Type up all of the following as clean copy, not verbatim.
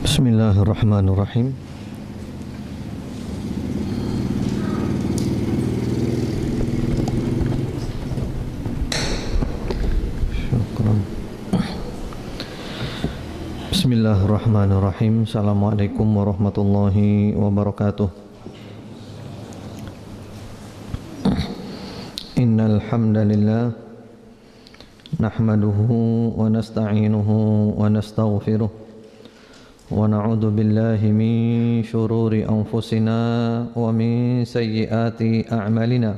Bismillahirrahmanirrahim. Syukran. Bismillahirrahmanirrahim. Assalamualaikum warahmatullahi wabarakatuh. Innal hamdalillah nahmaduhu wa nasta'inuhu wa nastaghfiruh wa na'udzu billahi min syururi anfusina wa min sayyiati a'malina.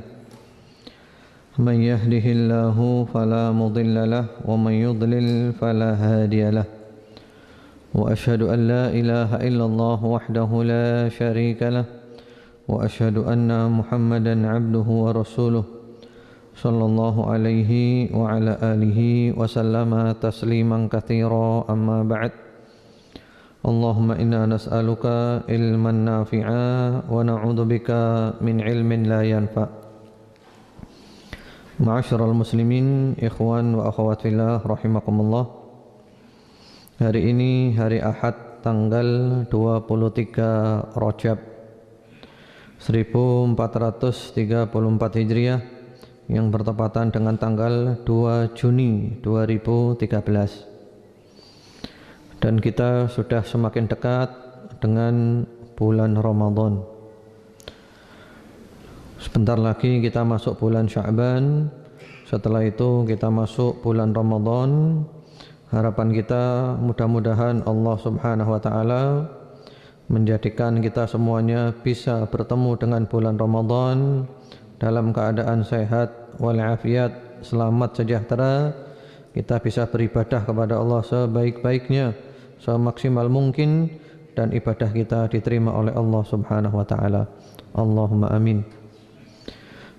Man yahdihillahu fala mudilla lahu wa man yudlil fala hadiya lahu. Wa asyhadu an la ilaha illallah wahdahu la syarika lahu wa asyhadu anna Muhammadan 'abduhu wa rasuluh sallallahu alaihi wa ala alihi wa sallama tasliman katsira, amma ba'd. Allahumma inna nas'aluka ilman nafi'a wa na'udzubika min ilmin la yanfa'. Ma'asyiral muslimin, ikhwan wa akhwat fillah rahimakumullah. Hari ini hari Ahad tanggal 23 Rajab 1434 Hijriah yang bertepatan dengan tanggal 2 Juni 2013. Dan kita sudah semakin dekat dengan bulan Ramadan. Sebentar lagi kita masuk bulan Sya'ban. Setelah itu kita masuk bulan Ramadan. Harapan kita mudah-mudahan Allah Subhanahu wa taala menjadikan kita semuanya bisa bertemu dengan bulan Ramadan dalam keadaan sehat walafiat, selamat sejahtera. Kita bisa beribadah kepada Allah sebaik-baiknya, semaksimal mungkin, dan ibadah kita diterima oleh Allah Subhanahu wa taala. Allahumma amin.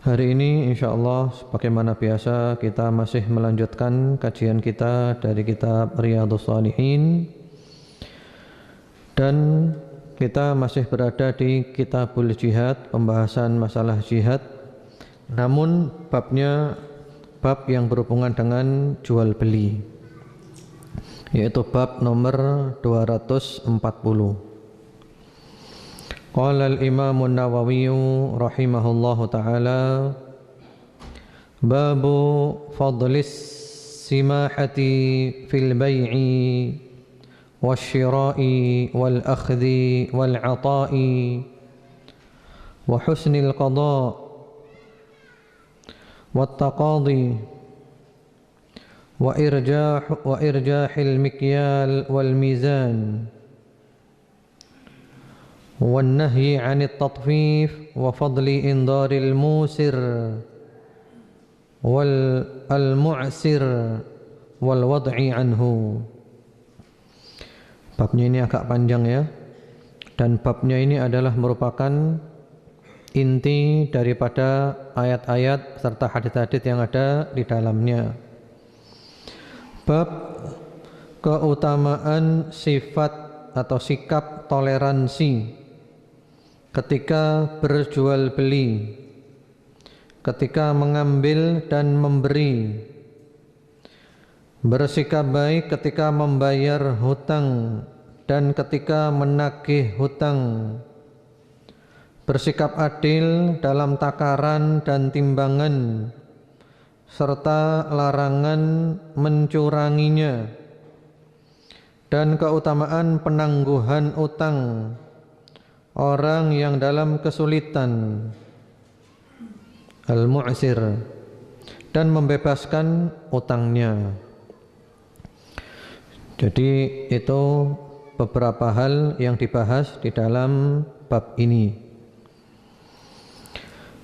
Hari ini insyaallah sebagaimana biasa kita masih melanjutkan kajian kita dari kitab Riyadhus Shalihin, dan kita masih berada di Kitabul Jihad, pembahasan masalah jihad. Namun babnya bab yang berhubungan dengan jual beli, yaitu bab nomor 240. Qala al-Imam an-Nawawi rahimahullahu taala, babu fadlis simahati fil bai'i wasyira'i wal akhdhi wal 'ata'i wa husnil qada' wat taqadi wa irjahil mikyal wal mizan wan nahyi 'anit tatfif wa fadli indaril musir wal mu'sir wal wad'i anhu. Babnya ini agak panjang ya, dan babnya ini adalah merupakan inti daripada ayat-ayat serta hadits-hadits yang ada di dalamnya. Bab keutamaan sifat atau sikap toleransi ketika berjual beli, ketika mengambil dan memberi, bersikap baik ketika membayar hutang dan ketika menagih hutang, bersikap adil dalam takaran dan timbangan, serta larangan mencuranginya, dan keutamaan penangguhan utang orang yang dalam kesulitan, al-mu'sir, dan membebaskan utangnya. Jadi itu beberapa hal yang dibahas di dalam bab ini.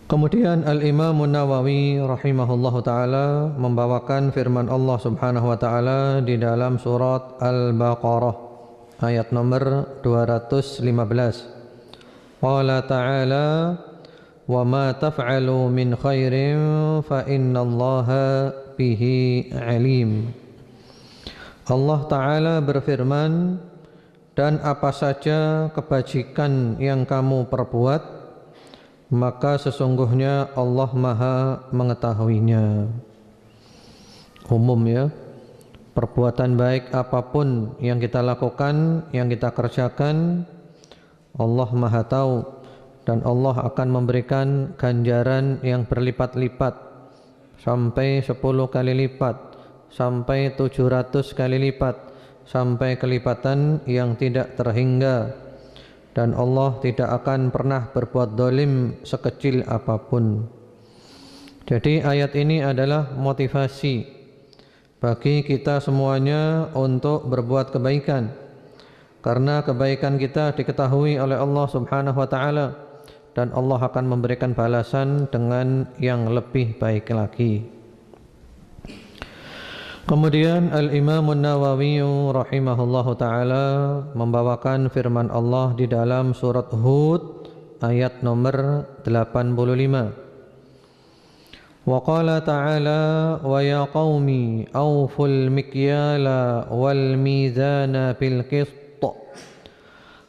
Kemudian Al-Imam Nawawi rahimahullahu taala membawakan firman Allah Subhanahu wa taala di dalam surat Al-Baqarah ayat nomor 215. Qala ta'ala, wa ma taf'alu min khairin fa innallaha bihi alim. Allah taala berfirman, dan apa saja kebajikan yang kamu perbuat, maka sesungguhnya Allah Maha mengetahuinya. Umum ya, perbuatan baik apapun yang kita lakukan, yang kita kerjakan, Allah Maha tahu, dan Allah akan memberikan ganjaran yang berlipat-lipat sampai 10 kali lipat, sampai 700 kali lipat, sampai kelipatan yang tidak terhingga. Dan Allah tidak akan pernah berbuat zalim sekecil apapun. Jadi ayat ini adalah motivasi bagi kita semuanya untuk berbuat kebaikan, karena kebaikan kita diketahui oleh Allah Subhanahu wa taala, dan Allah akan memberikan balasan dengan yang lebih baik lagi. Kemudian Al-Imam An-Nawawi rahimahullahu taala membawakan firman Allah di dalam surat Hud ayat nomor 85. Wa qala ta'ala wa ya qaumi awful mikyala wal mizana bil qist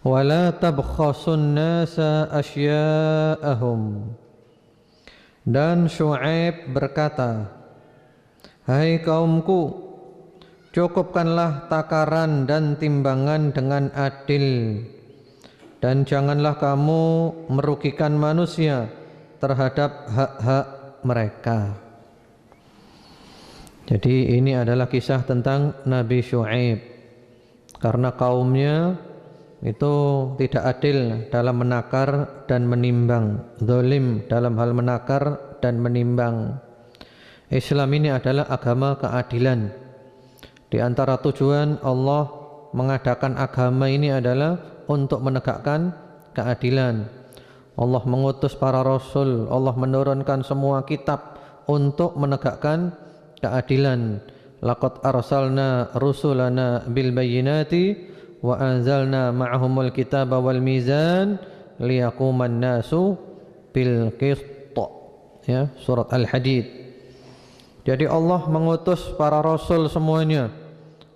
wa la tabkhasun nasa asya'ahum. Dan Syuaib berkata, hai kaumku, cukupkanlah takaran dan timbangan dengan adil, dan janganlah kamu merugikan manusia terhadap hak-hak mereka. Jadi ini adalah kisah tentang Nabi Syuaib, karena kaumnya itu tidak adil dalam menakar dan menimbang, zalim dalam hal menakar dan menimbang. Islam ini adalah agama keadilan. Di antara tujuan Allah mengadakan agama ini adalah untuk menegakkan keadilan. Allah mengutus para rasul, Allah menurunkan semua kitab untuk menegakkan keadilan. Laqad arsalna rusulana bil bayyinati wa anzalna ma'ahumul kitaba wal mizan liyaquman nasu bil qist. Ya, surat Al-Hadid. Jadi Allah mengutus para rasul semuanya,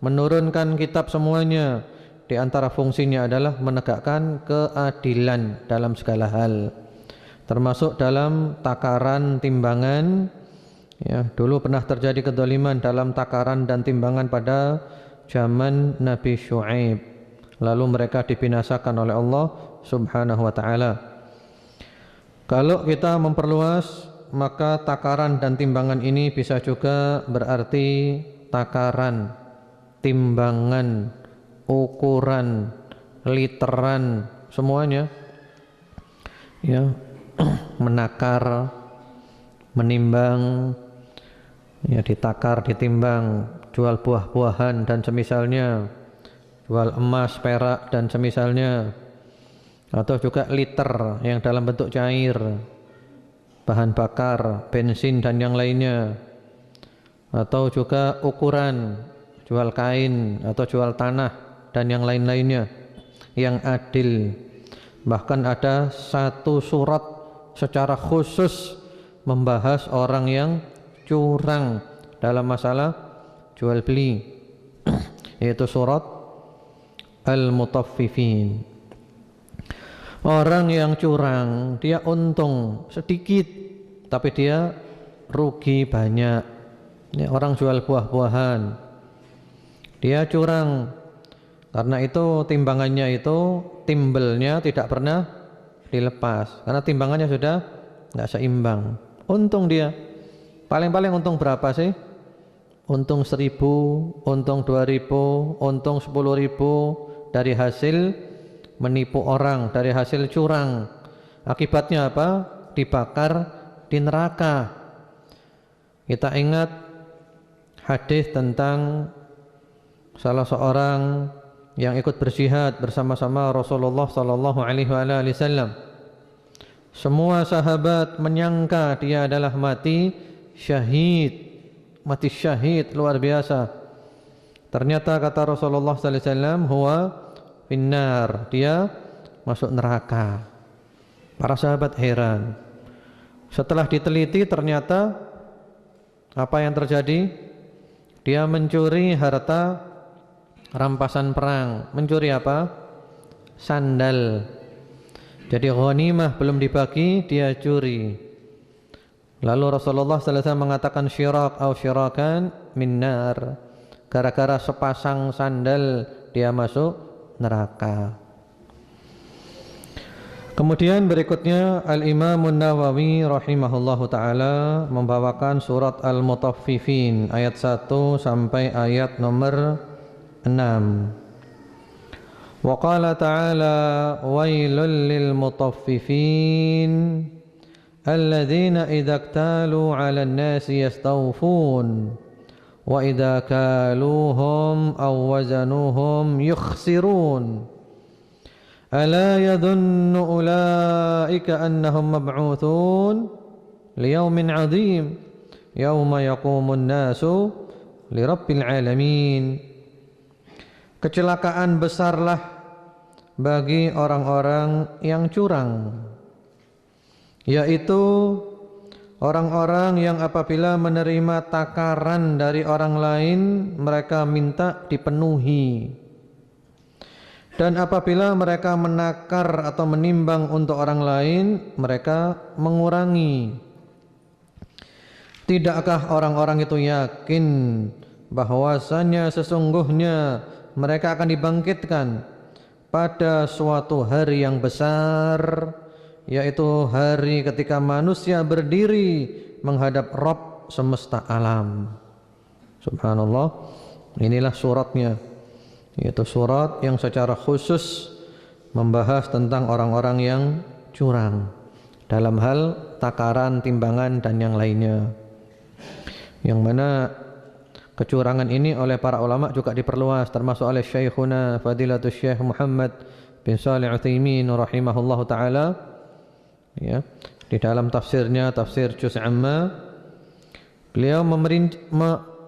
menurunkan kitab semuanya. Di antara fungsinya adalah menegakkan keadilan dalam segala hal, termasuk dalam takaran timbangan. Ya, dulu pernah terjadi kezaliman dalam takaran dan timbangan pada zaman Nabi Syuaib, lalu mereka dibinasakan oleh Allah Subhanahu wa taala. Kalau kita memperluas, maka takaran dan timbangan ini bisa juga berarti takaran, timbangan, ukuran, literan, semuanya. Ya, menakar, menimbang, ya, ditakar, ditimbang, jual buah-buahan dan semisalnya, jual emas, perak dan semisalnya, atau juga liter yang dalam bentuk cair, bahan bakar, bensin dan yang lainnya, atau juga ukuran, jual kain atau jual tanah dan yang lain-lainnya yang adil. Bahkan ada satu surat secara khusus membahas orang yang curang dalam masalah jual beli, yaitu surat Al-Mutaffifin. Orang yang curang, dia untung sedikit tapi dia rugi banyak. Ini orang jual buah-buahan, dia curang. Karena itu timbangannya itu, timbelnya tidak pernah dilepas, karena timbangannya sudah nggak seimbang. Untung dia, paling-paling untung berapa sih? Untung 1.000, untung 2.000, untung 10.000 dari hasil menipu orang, dari hasil curang. Akibatnya apa? Dibakar di neraka. Kita ingat hadis tentang salah seorang yang ikut berjihad bersama-sama Rasulullah sallallahu alaihi wasallam. Semua sahabat menyangka dia adalah mati syahid, mati syahid luar biasa. Ternyata kata Rasulullah sallallahu alaihi wasallam, huwa finnar, dia masuk neraka. Para sahabat heran. Setelah diteliti ternyata apa yang terjadi? Dia mencuri harta rampasan perang. Mencuri apa? Sandal. Jadi ghanimah belum dibagi, dia curi. Lalu Rasulullah sallallahu alaihi wasallam mengatakan syirak atau syirakan min nar. gara-gara sepasang sandal dia masuk neraka. Kemudian berikutnya Al-Imam An-Nawawi rahimahullahu taala membawakan surat Al-Mutaffifin ayat 1 sampai ayat nomor 6. Wa qala ta'ala wailul lil mutaffifin alladzina idza iktalu 'alan nasi yastawfun wa idza kaluhum aw wazanuhum yukhsirun. ألا يظن أولئك أنهم مبعوثون ليوم عظيم يوم يقوم الناس لرب العالمين. Kecelakaan besarlah bagi orang-orang yang curang, yaitu orang-orang yang apabila menerima takaran dari orang lain mereka minta dipenuhi. Dan apabila mereka menakar atau menimbang untuk orang lain, mereka mengurangi. Tidakkah orang-orang itu yakin bahwasanya sesungguhnya mereka akan dibangkitkan pada suatu hari yang besar, yaitu hari ketika manusia berdiri menghadap Rabb semesta alam. Subhanallah, inilah suratnya, yaitu surat yang secara khusus membahas tentang orang-orang yang curang dalam hal takaran, timbangan dan yang lainnya, yang mana kecurangan ini oleh para ulama juga diperluas, termasuk oleh Syekhuna Fadilatul Syekh Muhammad bin Shalih Utsaimin rahimahullahu taala, ya, di dalam tafsirnya, tafsir Juz' Amma, beliau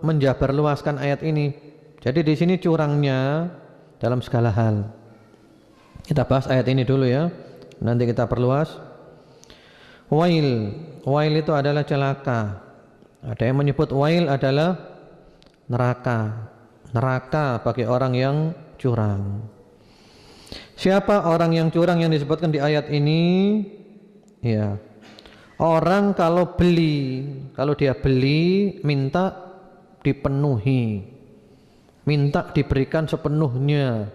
menjabarluaskan ayat ini. Jadi di sini curangnya dalam segala hal. Kita bahas ayat ini dulu ya, nanti kita perluas. Wail itu adalah celaka. Ada yang menyebut wail adalah neraka. Neraka bagi orang yang curang. Siapa orang yang curang yang disebutkan di ayat ini? Ya, orang kalau dia beli minta dipenuhi, minta diberikan sepenuhnya,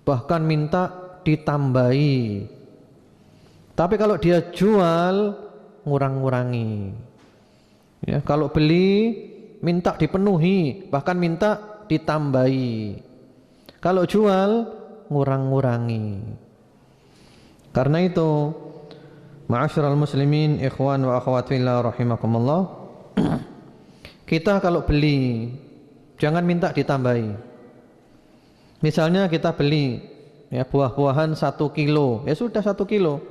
bahkan minta ditambahi. Tapi kalau dia jual, ngurang-ngurangi. Ya, kalau beli minta dipenuhi, bahkan minta ditambahi. Kalau jual, ngurang-ngurangi. Karena itu, ma'asyiral muslimin, ikhwan wa akhwat fillah rahimakumullah, kita kalau beli jangan minta ditambahi. Misalnya kita beli ya buah-buahan 1 kilo, ya sudah 1 kilo.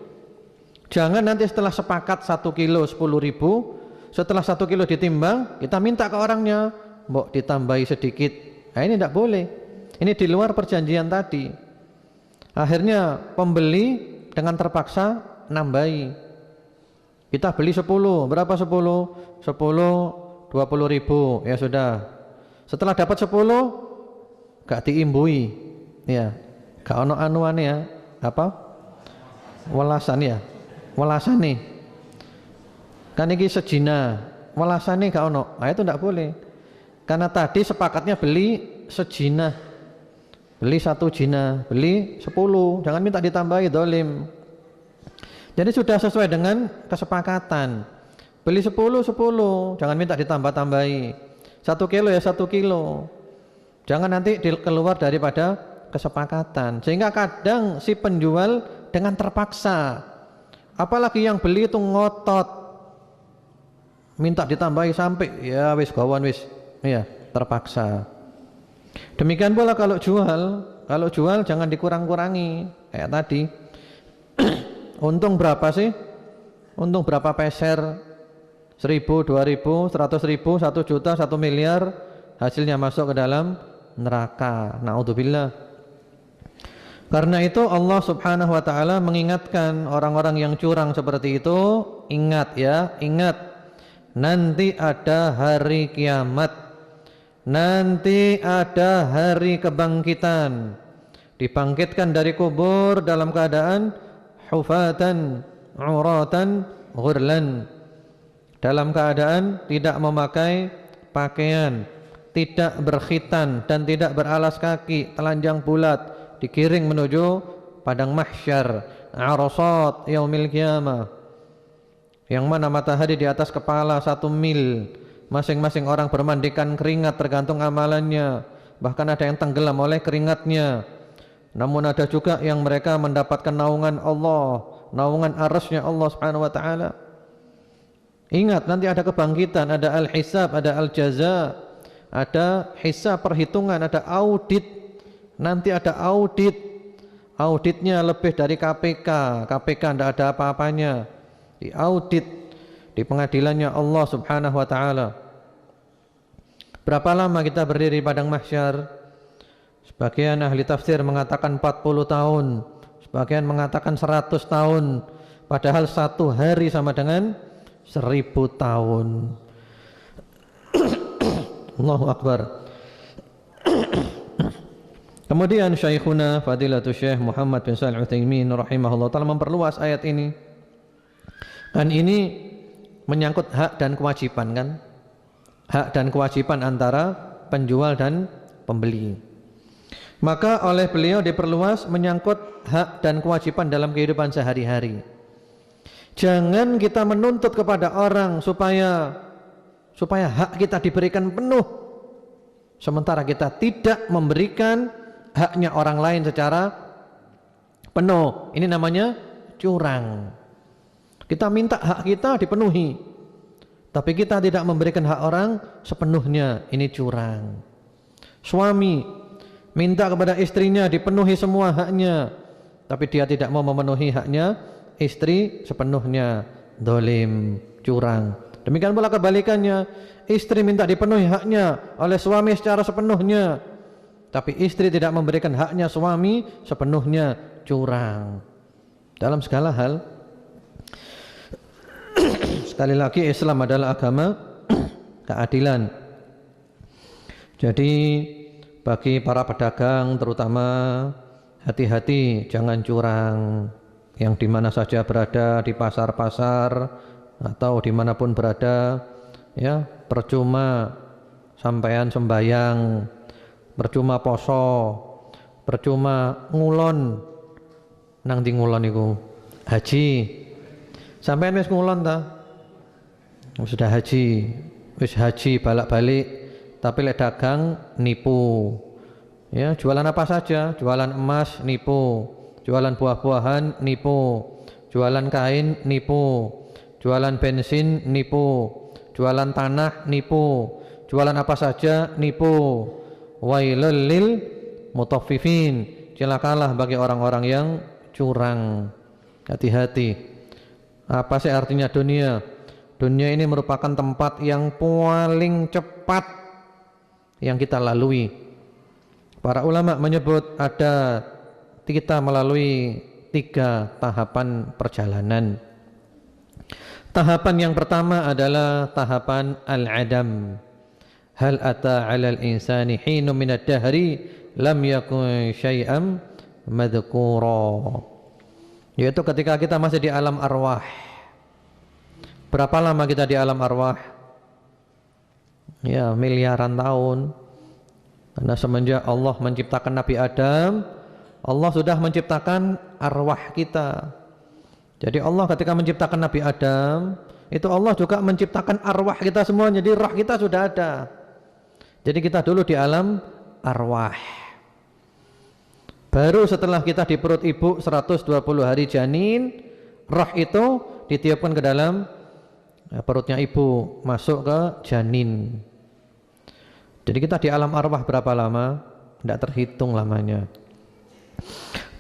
Jangan nanti setelah sepakat 1 kilo 10.000, setelah 1 kilo ditimbang, kita minta ke orangnya, mbok ditambahi sedikit. Nah, ini tidak boleh. Ini di luar perjanjian tadi. Akhirnya pembeli dengan terpaksa nambahi. Kita beli 10, berapa 10? 10 20.000, ya sudah. Setelah dapat 10 gak diimbui, ya, gak ono anuan ya, apa? Welasan ya, welasan nih. Kan ini sejina, welasan nih gak ono. Nah itu tidak boleh. Karena tadi sepakatnya beli sejina, beli 1 jina, beli 10, jangan minta ditambahi, dolim. Jadi sudah sesuai dengan kesepakatan. Beli 10, jangan minta ditambah-tambahi. 1 kilo ya 1 kilo. Jangan nanti keluar daripada kesepakatan. Sehingga kadang si penjual dengan terpaksa, apalagi yang beli itu ngotot, minta ditambahi sampai ya wis gawan wis, ya terpaksa. Demikian pula kalau jual jangan dikurang-kurangi kayak tadi. Untung berapa sih? Untung berapa peser? 1.000, 2.000, 100.000, 1 juta, 1 miliar, hasilnya masuk ke dalam neraka. Na'udzubillah. Karena itu Allah subhanahu wa ta'ala mengingatkan orang-orang yang curang seperti itu, ingat ya, ingat, nanti ada hari kiamat, nanti ada hari kebangkitan, dibangkitkan dari kubur dalam keadaan hufatan, uratan, ghurlan, dalam keadaan tidak memakai pakaian, tidak berkhitan dan tidak beralas kaki, telanjang bulat, digiring menuju padang mahsyar, arasat yaumil qiyamah, yang mana matahari di atas kepala 1 mil, masing-masing orang bermandikan keringat tergantung amalannya, bahkan ada yang tenggelam oleh keringatnya. Namun ada juga yang mereka mendapatkan naungan Allah, naungan arasnya Allah subhanahu wa ta'ala. Ingat, nanti ada kebangkitan, ada al-hisab, ada al-jaza, ada hisab perhitungan, ada audit. Nanti ada audit. Auditnya lebih dari KPK. KPK tidak ada apa-apanya. Di audit di pengadilannya Allah subhanahu wa ta'ala. Berapa lama kita berdiri di padang mahsyar? Sebagian ahli tafsir mengatakan 40 tahun, sebagian mengatakan 100 tahun, padahal 1 hari sama dengan 1000 tahun. Allahu Akbar. Kemudian Syekhuna Fadilatul Syekh Muhammad bin Shalih Al-Utsaimin rahimahullah ta'ala memperluas ayat ini. Dan ini menyangkut hak dan kewajiban kan? Hak dan kewajiban antara penjual dan pembeli. Maka oleh beliau diperluas menyangkut hak dan kewajiban dalam kehidupan sehari-hari. Jangan kita menuntut kepada orang supaya hak kita diberikan penuh, sementara kita tidak memberikan haknya orang lain secara penuh. Ini namanya curang. Kita minta hak kita dipenuhi, tapi kita tidak memberikan hak orang sepenuhnya. Ini curang. Suami minta kepada istrinya dipenuhi semua haknya, tapi dia tidak mau memenuhi haknya istri sepenuhnya. Dolim, curang. Demikian pula kebalikannya, istri minta dipenuhi haknya oleh suami secara sepenuhnya, tapi istri tidak memberikan haknya suami sepenuhnya. Curang dalam segala hal. Sekali lagi, Islam adalah agama keadilan. Jadi bagi para pedagang terutama, hati-hati jangan curang. Yang dimana saja berada, di pasar-pasar atau dimanapun berada, ya, percuma sampean sembayang, percuma poso, percuma ngulon. Nang di ngulon iku haji. Sampean wis ngulon ta? Sudah haji, wis haji balak-balik, tapi lek dagang nipu. Ya, jualan apa saja, jualan emas nipu, jualan buah-buahan nipu, jualan kain nipu, jualan bensin nipu, jualan tanah nipu, jualan apa saja nipu. Wailul lil mutaffifin, celakalah bagi orang-orang yang curang. Hati-hati. Apa sih artinya dunia? Dunia ini merupakan tempat yang paling cepat yang kita lalui. Para ulama menyebut ada kita melalui 3 tahapan perjalanan. Tahapan yang pertama adalah tahapan al-adam. Hal ata 'alal insani hinun minad dahri lam yakun syai'an madhkura. Yaitu ketika kita masih di alam arwah. Berapa lama kita di alam arwah? Ya, miliaran tahun. Karena semenjak Allah menciptakan Nabi Adam, Allah sudah menciptakan arwah kita. Jadi Allah ketika menciptakan Nabi Adam, itu Allah juga menciptakan arwah kita semua. Jadi roh kita sudah ada. Jadi kita dulu di alam arwah. Baru setelah kita di perut ibu 120 hari janin, roh itu ditiupkan ke dalam perutnya ibu, masuk ke janin. Jadi kita di alam arwah berapa lama? Tidak terhitung lamanya.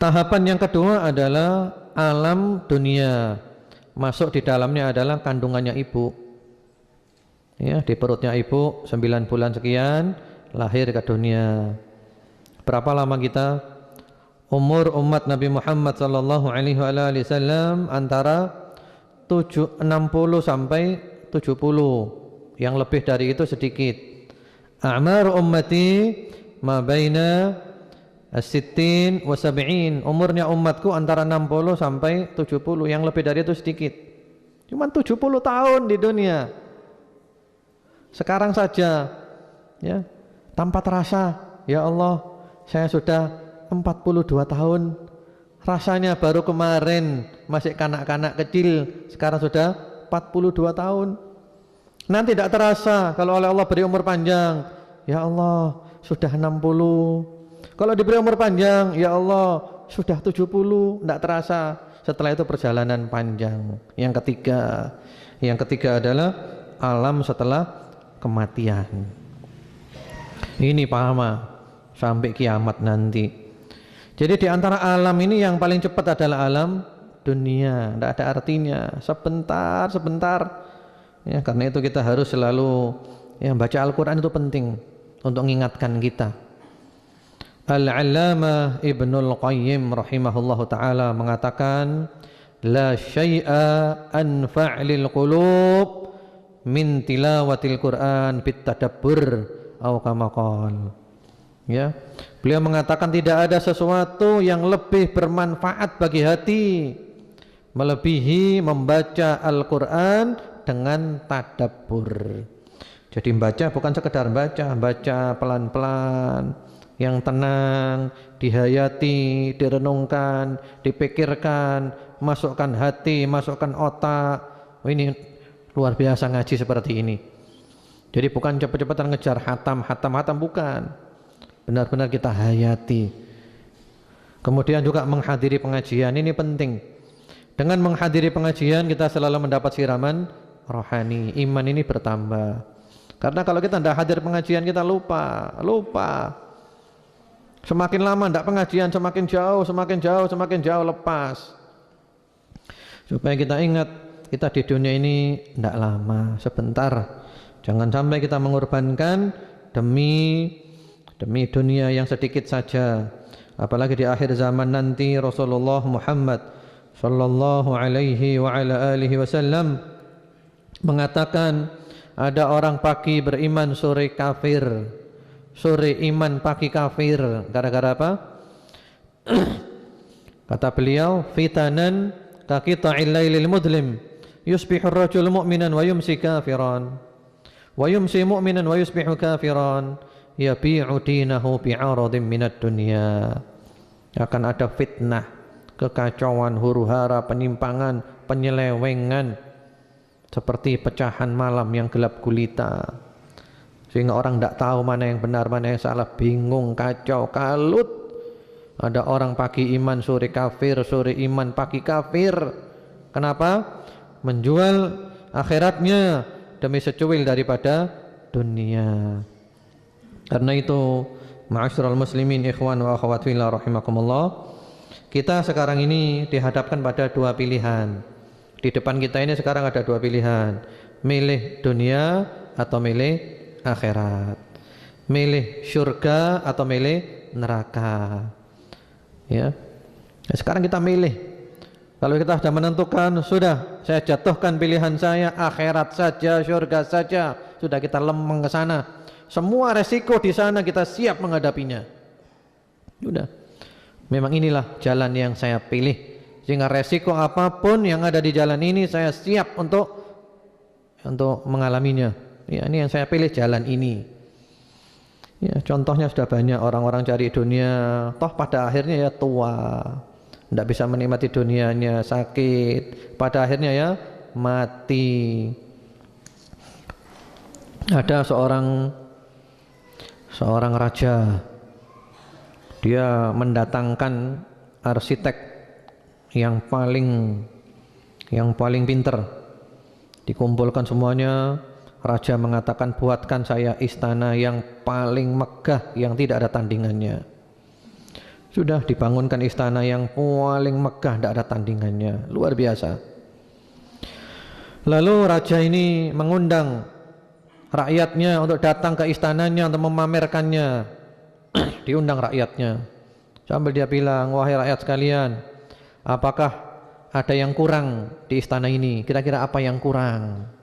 Tahapan yang kedua adalah alam dunia. Masuk di dalamnya adalah kandungannya ibu. Ya, di perutnya ibu 9 bulan sekian lahir ke dunia. Berapa lama kita? Umur umat Nabi Muhammad sallallahu alaihi wasallam antara 60 sampai 70. Yang lebih dari itu sedikit. A'mar ummati ma baina as-sittin wa sab'in. Umurnya umatku antara 60 sampai 70. Yang lebih dari itu sedikit. Cuma 70 tahun di dunia. Sekarang saja, ya, tanpa terasa, ya Allah, saya sudah 42 tahun. Rasanya baru kemarin masih kanak-kanak kecil, sekarang sudah 42 tahun. Nanti tidak terasa kalau oleh Allah beri umur panjang, ya Allah, sudah 60. Kalau diberi umur panjang, ya Allah, sudah 70, tidak terasa. Setelah itu perjalanan panjang. Yang ketiga adalah alam setelah kematian. Ini paham sampai kiamat nanti. Jadi di antara alam ini yang paling cepat adalah alam dunia, tidak ada artinya, sebentar. Ya, karena itu kita harus selalu baca Al-Quran itu penting untuk mengingatkan kita. Al-Allamah Ibnul Qayyim rahimahullahu ta'ala mengatakan, la syai'a anfa' lil qulub min tilawatil Quran bit tadabbur atau kama qala. Ya, beliau mengatakan tidak ada sesuatu yang lebih bermanfaat bagi hati melebihi membaca Al-Quran dengan tadabbur. Jadi membaca bukan sekedar baca pelan-pelan, yang tenang, dihayati, direnungkan, dipikirkan, masukkan hati, masukkan otak. Ini luar biasa ngaji seperti ini. Jadi bukan cepat-cepatan ngejar hatam, bukan. Benar-benar kita hayati. Kemudian juga menghadiri pengajian, ini penting. Dengan menghadiri pengajian kita selalu mendapat siraman rohani, iman ini bertambah. Karena kalau kita tidak hadir pengajian kita lupa. Semakin lama tidak pengajian semakin jauh lepas. Supaya kita ingat kita di dunia ini tidak lama, sebentar. Jangan sampai kita mengorbankan demi dunia yang sedikit saja. Apalagi di akhir zaman nanti Rasulullah Muhammad sallallahu alaihi wa ala alihi wasallam mengatakan ada orang pagi beriman sore kafir, sore iman pagi kafir. Gara-gara apa? Kata beliau, fitanan kaqita'il lailil mudlim yusbihu ar-rajul mu'minan wa yumsi kafiran wa yumsi mu'minan wa yusbihu kafiran yabi'u dinahu bi'aradin minad dunya. Akan ada fitnah, kekacauan, huru-hara, penyimpangan, penyelewengan, seperti pecahan malam yang gelap gulita, sehingga orang tidak tahu mana yang benar, mana yang salah, bingung, kacau, kalut. Ada orang pagi iman sore kafir, sore iman pagi kafir. Kenapa? Menjual akhiratnya demi secuil daripada dunia. Karena itu, ma'asyiral muslimin ikhwan wa akhwat fillah rahimakumullah, kita sekarang ini dihadapkan pada dua pilihan. Di depan kita ini sekarang ada dua pilihan, milih dunia atau milih akhirat, milih surga atau milih neraka. Ya, sekarang kita milih. Kalau kita sudah menentukan, sudah saya jatuhkan pilihan saya, akhirat saja, surga saja, sudah kita lempeng ke sana. Semua resiko di sana kita siap menghadapinya. Sudah, memang inilah jalan yang saya pilih. Sehingga resiko apapun yang ada di jalan ini saya siap untuk mengalaminya. Ya, ini yang saya pilih, jalan ini. Ya, contohnya sudah banyak orang-orang cari dunia, toh pada akhirnya ya tua, tidak bisa menikmati dunianya, sakit, pada akhirnya ya mati. Ada seorang raja, dia mendatangkan arsitek yang paling pinter, dikumpulkan semuanya. Raja mengatakan, buatkan saya istana yang paling megah, yang tidak ada tandingannya. Sudah dibangunkan istana yang paling megah, tidak ada tandingannya, luar biasa. Lalu raja ini mengundang rakyatnya untuk datang ke istananya untuk memamerkannya. Diundang rakyatnya, sambil dia bilang, wahai rakyat sekalian, apakah ada yang kurang di istana ini? Kira-kira apa yang kurang?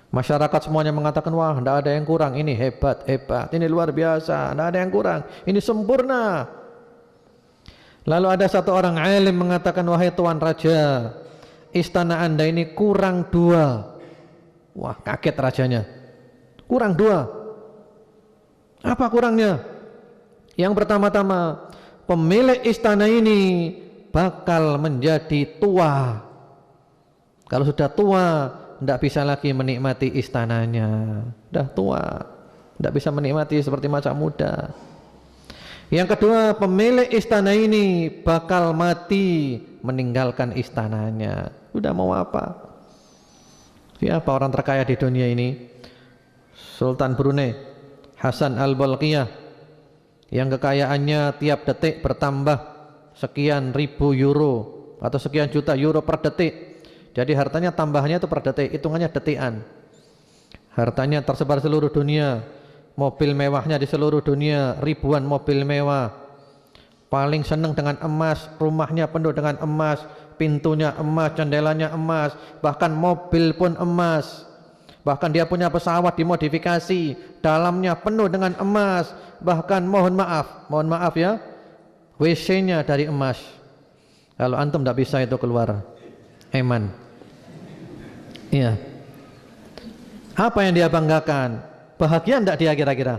Masyarakat semuanya mengatakan, wah tidak ada yang kurang, ini hebat, ini luar biasa, tidak ada yang kurang, ini sempurna. Lalu ada satu orang alim mengatakan, wahai tuan raja, istana anda ini kurang 2. Wah, kaget rajanya, kurang 2. Apa kurangnya? Yang pertama-tama, pemilik istana ini bakal menjadi tua. Kalau sudah tua, tidak bisa lagi menikmati istananya. Sudah tua, tidak bisa menikmati seperti masa muda. Yang kedua, pemilik istana ini bakal mati meninggalkan istananya. Sudah mau apa? Siapa orang terkaya di dunia ini? Sultan Brunei, Hasan Al-Bolkiah, yang kekayaannya tiap detik bertambah sekian ribu euro atau sekian juta euro per detik. Jadi hartanya tambahnya itu per detik, hitungannya detikan. Hartanya tersebar seluruh dunia, mobil mewahnya di seluruh dunia, ribuan mobil mewah. Paling senang dengan emas, rumahnya penuh dengan emas, pintunya emas, jendelanya emas, bahkan mobil pun emas. Bahkan dia punya pesawat dimodifikasi, dalamnya penuh dengan emas. Bahkan mohon maaf ya, WC-nya dari emas. Kalau antum tidak bisa itu keluar eman. Iya. Apa yang dia banggakan? Bahagia enggak dia kira-kira?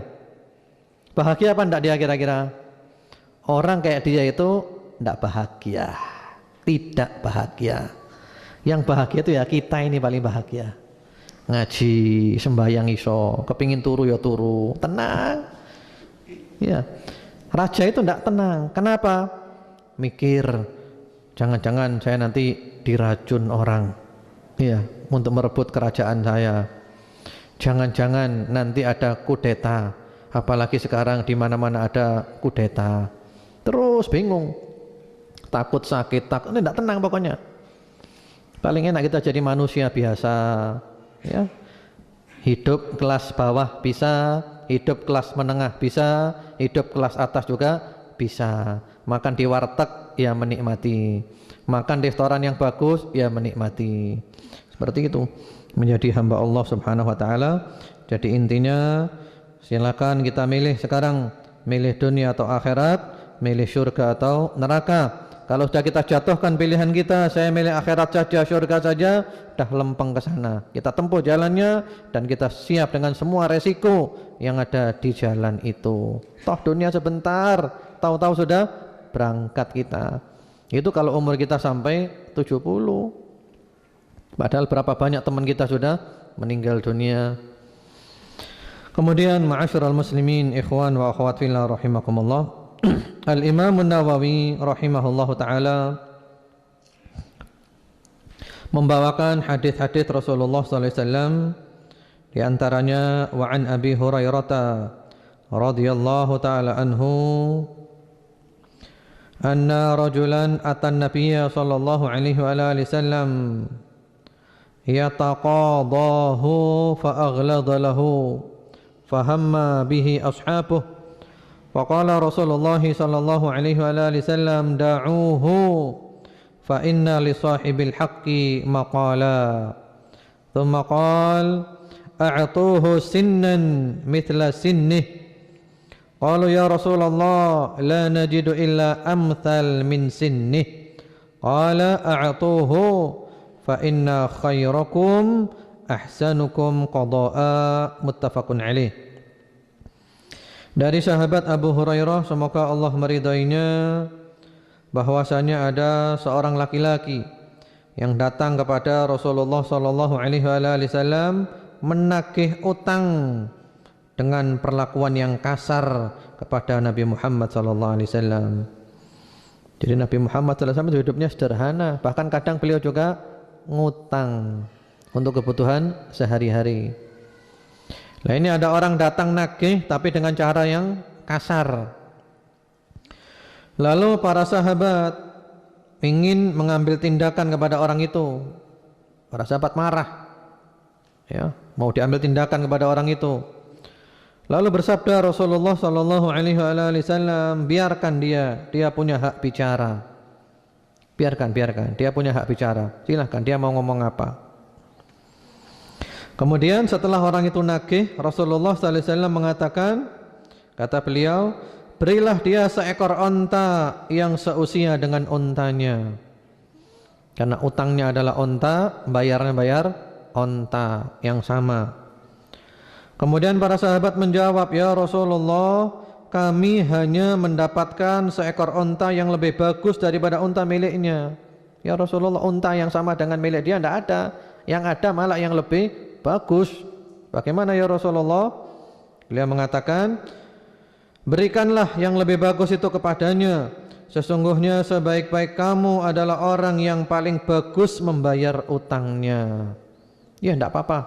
Bahagia apa enggak dia kira-kira? Orang kayak dia itu enggak bahagia. Tidak bahagia. Yang bahagia itu ya kita ini paling bahagia. Ngaji, sembahyang iso, kepingin turu ya turu, tenang. Ya. Raja itu enggak tenang. Kenapa? Mikir, jangan-jangan saya nanti diracun orang. Iya, untuk merebut kerajaan saya. Jangan-jangan nanti ada kudeta. Apalagi sekarang di mana-mana ada kudeta. Terus bingung. Takut sakit, ini enggak tenang pokoknya. Paling enak kita jadi manusia biasa, ya. Hidup kelas bawah bisa, hidup kelas menengah bisa, hidup kelas atas juga bisa. Makan di warteg ya menikmati, makan di restoran yang bagus ya menikmati. Seperti itu menjadi hamba Allah Subhanahu wa taala. Jadi intinya silakan kita milih sekarang, milih dunia atau akhirat, milih surga atau neraka. Kalau sudah kita jatuhkan pilihan kita, saya milih akhirat saja, surga saja, dah lempeng ke sana. Kita tempuh jalannya dan kita siap dengan semua resiko yang ada di jalan itu. Toh dunia sebentar, tahu-tahu sudah berangkat kita. Itu kalau umur kita sampai 70. Padahal berapa banyak teman kita sudah meninggal dunia. Kemudian ma'asyiral muslimin, ikhwan wa akhwat fillah rahimakumullah. Al-Imam An-Nawawi rahimahullahu taala membawakan hadis-hadis Rasulullah sallallahu alaihi wasallam, di antaranya wa an Abi Hurairah radhiyallahu taala anhu anna rajulan atan nabiyya sallallahu alaihi wa alihi wasallam yataqadahu fa aghlada lahu fahamma bihi ashabuhu faqala Rasulullah sallallahu alaihi wa alihi wasallam da'uhu fa inna li sahibil haqqi maqala thumma qala a'tuhu sinnan mithla sinnih qalu ya Rasulullah la najidu illa amthal min sinnih qala a'tuhu fa inna khairakum ahsanukum qada'a muttafaqun alaih. Dari sahabat Abu Hurairah, semoga Allah meridainya, bahwasanya ada seorang laki-laki yang datang kepada Rasulullah sallallahu alaihi wasallam menagih utang dengan perlakuan yang kasar kepada Nabi Muhammad sallallahu alaihi wasallam. Jadi Nabi Muhammad sallallahu alaihi wasallam hidupnya sederhana, bahkan kadang beliau juga ngutang untuk kebutuhan sehari-hari. Nah ini ada orang datang nagih tapi dengan cara yang kasar. Lalu para sahabat ingin mengambil tindakan kepada orang itu. Para sahabat marah, ya, mau diambil tindakan kepada orang itu. Lalu bersabda Rasulullah sallallahu alaihi wasallam, biarkan dia punya hak bicara. Biarkan, dia punya hak bicara. Silahkan dia mau ngomong apa. Kemudian setelah orang itu nagih, Rasulullah sallallahu alaihi wasallam mengatakan, kata beliau, berilah dia seekor onta yang seusia dengan ontanya. Karena utangnya adalah onta, bayarnya bayar onta yang sama. Kemudian para sahabat menjawab, "Ya Rasulullah, kami hanya mendapatkan seekor unta yang lebih bagus daripada unta miliknya." Ya Rasulullah, unta yang sama dengan milik dia tidak ada. Yang ada malah yang lebih bagus. Bagaimana ya Rasulullah? Beliau mengatakan, "Berikanlah yang lebih bagus itu kepadanya. Sesungguhnya sebaik-baik kamu adalah orang yang paling bagus membayar utangnya." Ya tidak apa-apa,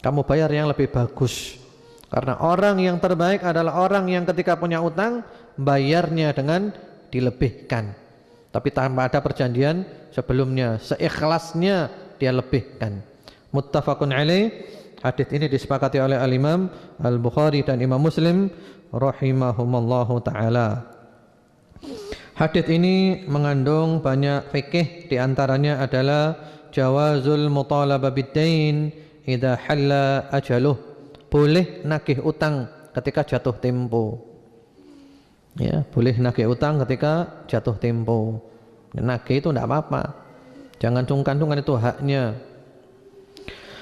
kamu bayar yang lebih bagus. Karena orang yang terbaik adalah orang yang ketika punya utang bayarnya dengan dilebihkan, tapi tanpa ada perjanjian sebelumnya, seikhlasnya dia lebihkan. Muttafaqun alaih. Hadis ini disepakati oleh Al-Imam Al-Bukhari dan Imam Muslim rahimahumallahu taala. Hadis ini mengandung banyak fikih, di antaranya adalah jawazul mutalabah bid-dain idza halla ajaluh. Boleh nagih utang ketika jatuh tempo. Ya, boleh nagih utang ketika jatuh tempo. Nagih itu tidak apa-apa. Jangan sungkan-sungkan, itu haknya.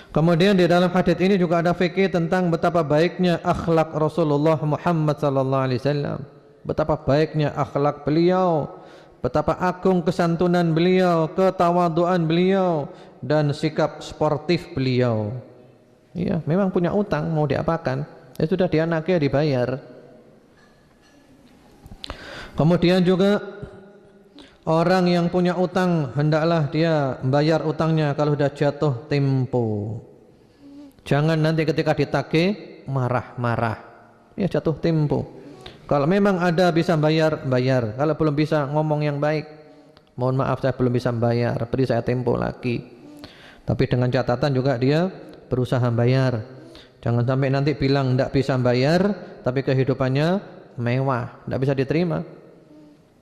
Kemudian di dalam hadits ini juga ada fikih tentang betapa baiknya akhlak Rasulullah Muhammad sallallahu alaihi wasallam. Betapa baiknya akhlak beliau, betapa agung kesantunan beliau, ketawaduan beliau dan sikap sportif beliau. Ya, memang punya utang, mau diapakan? Ya sudah, dia nagih, dibayar. Kemudian juga orang yang punya utang hendaklah dia membayar utangnya kalau sudah jatuh tempo. Jangan nanti ketika ditagih marah-marah. Ya, jatuh tempo. Kalau memang ada bisa bayar, bayar. Kalau belum bisa, ngomong yang baik. Mohon maaf, saya belum bisa bayar, beri saya tempo lagi. Tapi dengan catatan juga dia berusaha bayar. Jangan sampai nanti bilang tidak bisa bayar tapi kehidupannya mewah, tidak bisa diterima.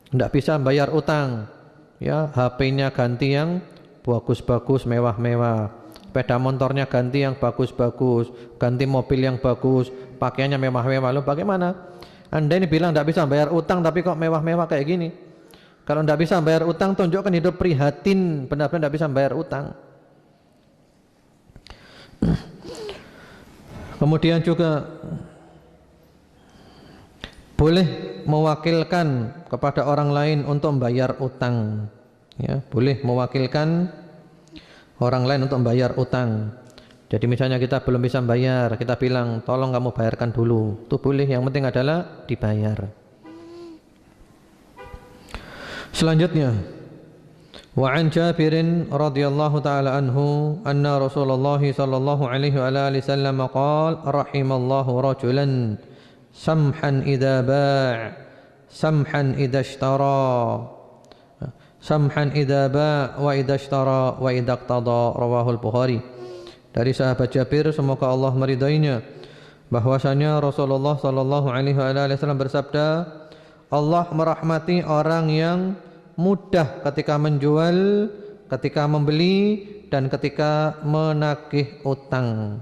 Tidak bisa bayar utang, ya, HP-nya ganti yang bagus-bagus, mewah-mewah, sepeda motornya ganti yang bagus-bagus, ganti mobil yang bagus, pakaiannya mewah-mewah. Loh, bagaimana? Anda ini bilang tidak bisa bayar utang tapi kok mewah-mewah kayak gini? Kalau tidak bisa bayar utang, tunjukkan hidup prihatin, benar-benar tidak bisa bayar utang. Kemudian juga boleh mewakilkan kepada orang lain untuk membayar utang. Ya, boleh mewakilkan orang lain untuk membayar utang. Jadi misalnya kita belum bisa bayar, kita bilang tolong kamu bayarkan dulu. Itu boleh, yang penting adalah dibayar. Selanjutnya, wa an Jabirin radhiyallahu taala anhu anna Rasulullah sallallahu alaihi wa alihi wasallam qala rahimallahu rajulan samhan idza ba' samhan idza ishtara samhan idza ba' wa idza ishtara wa idza iqtada, rawahul Bukhari. Dari sahabat Jabir, semoga Allah meridainya, bahwasanya Rasulullah sallallahu alaihi wasallam bersabda, Allah merahmati orang yang mudah ketika menjual, ketika membeli, dan ketika menagih utang.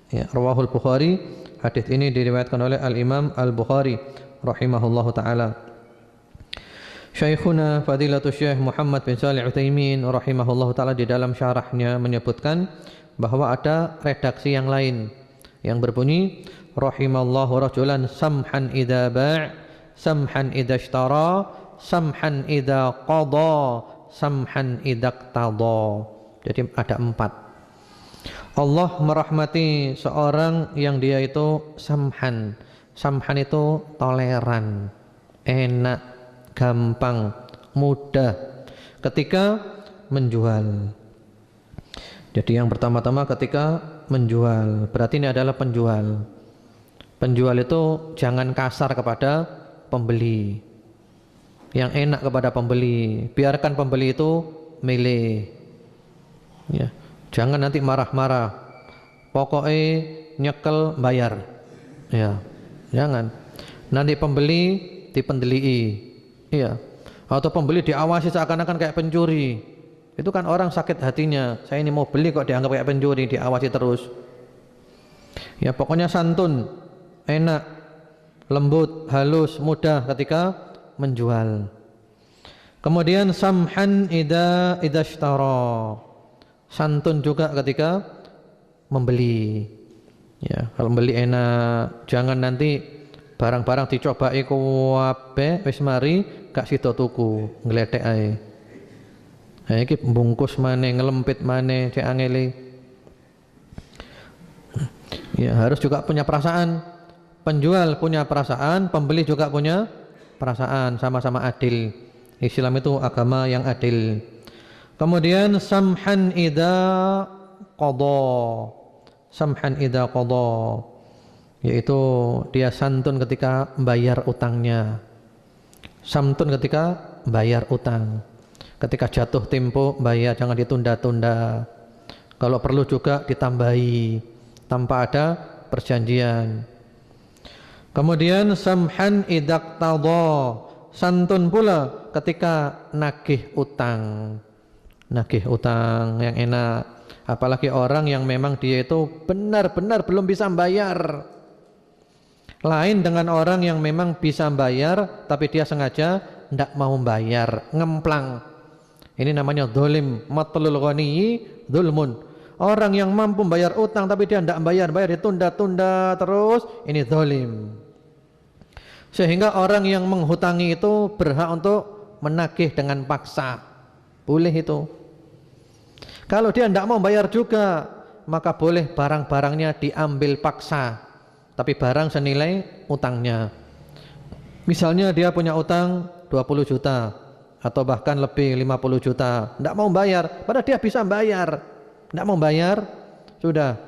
Ya, rawahul Bukhari. Hadis ini diriwayatkan oleh Al-Imam Al-Bukhari rahimahullahu taala. Syekhuna Fadilatul Syekh Muhammad bin Shalih Utsaimin rahimahullahu taala di dalam syarahnya menyebutkan bahwa ada redaksi yang lain yang berbunyi rahimallahu rajulan samhan idza ba', samhan idza ishtara, samhan idza qada, samhan idza iqtada. Jadi ada 4. Allah merahmati seorang yang dia itu samhan. Samhan itu toleran, enak, gampang, mudah ketika menjual. Jadi yang pertama-tama ketika menjual, berarti ini adalah penjual. Penjual itu jangan kasar kepada pembeli, yang enak kepada pembeli. Biarkan pembeli itu milih, ya. Jangan nanti marah-marah, pokoknya nyekel bayar, ya. Jangan nanti pembeli dipendelii, iya. Atau pembeli diawasi seakan-akan kayak pencuri. Itu kan orang sakit hatinya. Saya ini mau beli kok dianggap kayak pencuri, diawasi terus. Ya, pokoknya santun, enak, lembut, halus, mudah ketika menjual. Kemudian samhan idza ishtara. Santun juga ketika membeli. Ya, kalau beli enak, jangan nanti barang-barang dicobai kuwabe wis mari gak sida tuku, ngledek ae. Ha iki bungkus maneh, ngelempit maneh, cek angele. Ya, harus juga punya perasaan. Penjual punya perasaan, pembeli juga punya perasaan, sama-sama adil. Islam itu agama yang adil. Kemudian samhan idza qada. Samhan idza qada, yaitu dia santun ketika bayar utangnya. Santun ketika bayar utang. Ketika jatuh tempo bayar, jangan ditunda-tunda. Kalau perlu juga ditambahi tanpa ada perjanjian. Kemudian samhan idza qtada, santun pula ketika nagih utang. Nagih utang yang enak. Apalagi orang yang memang dia itu benar-benar belum bisa bayar. Lain dengan orang yang memang bisa bayar tapi dia sengaja tidak mau bayar, ngemplang. Ini namanya dolim, matlul ghaniyyi dzulmun. Orang yang mampu bayar utang tapi dia tidak bayar ditunda-tunda terus, ini dolim. Sehingga orang yang menghutangi itu berhak untuk menagih dengan paksa. Boleh itu. Kalau dia tidak mau bayar juga, maka boleh barang-barangnya diambil paksa, tapi barang senilai utangnya. Misalnya dia punya utang 20 juta atau bahkan lebih 50 juta, tidak mau bayar, padahal dia bisa bayar. Tidak mau bayar, sudah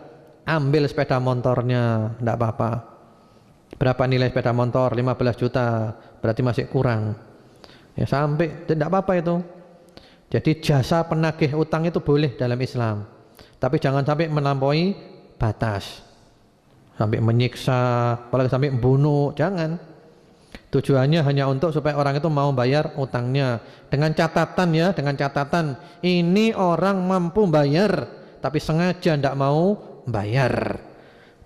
ambil sepeda motornya, tidak apa-apa. Berapa nilai sepeda motor? 15 juta, berarti masih kurang. Ya sampai, tidak apa-apa itu. Jadi jasa penagih utang itu boleh dalam Islam, tapi jangan sampai melampaui batas, sampai menyiksa, apalagi sampai membunuh, jangan. Tujuannya hanya untuk supaya orang itu mau bayar utangnya, dengan catatan ya, dengan catatan ini orang mampu bayar tapi sengaja tidak mau bayar.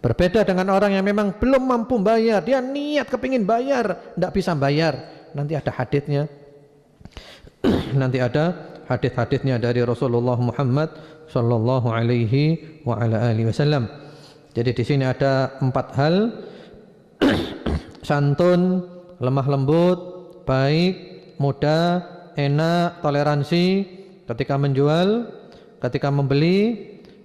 Berbeda dengan orang yang memang belum mampu bayar, dia niat kepingin bayar, tidak bisa bayar, nanti ada haditsnya. Nanti ada hadits-haditsnya dari Rasulullah Muhammad sallallahu alaihi wa ala alihi wasallam. Jadi di sini ada 4 hal: santun, lemah lembut, baik, mudah, enak, toleransi ketika menjual, ketika membeli,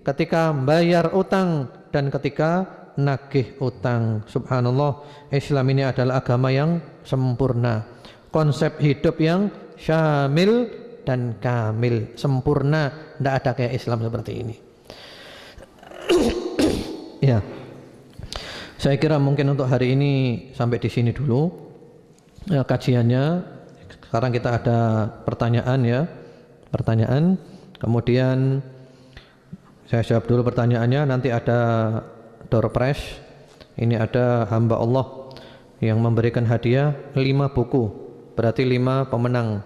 ketika membayar utang, dan ketika nagih utang. Subhanallah, Islam ini adalah agama yang sempurna, konsep hidup yang syamil dan kamil, sempurna, tidak ada kayak Islam seperti ini. Ya, saya kira mungkin untuk hari ini sampai di sini dulu ya, kajiannya. Sekarang kita ada pertanyaan ya, pertanyaan. Kemudian saya jawab dulu pertanyaannya. Nanti ada door prize. Ini ada hamba Allah yang memberikan hadiah 5 buku, berarti 5 pemenang.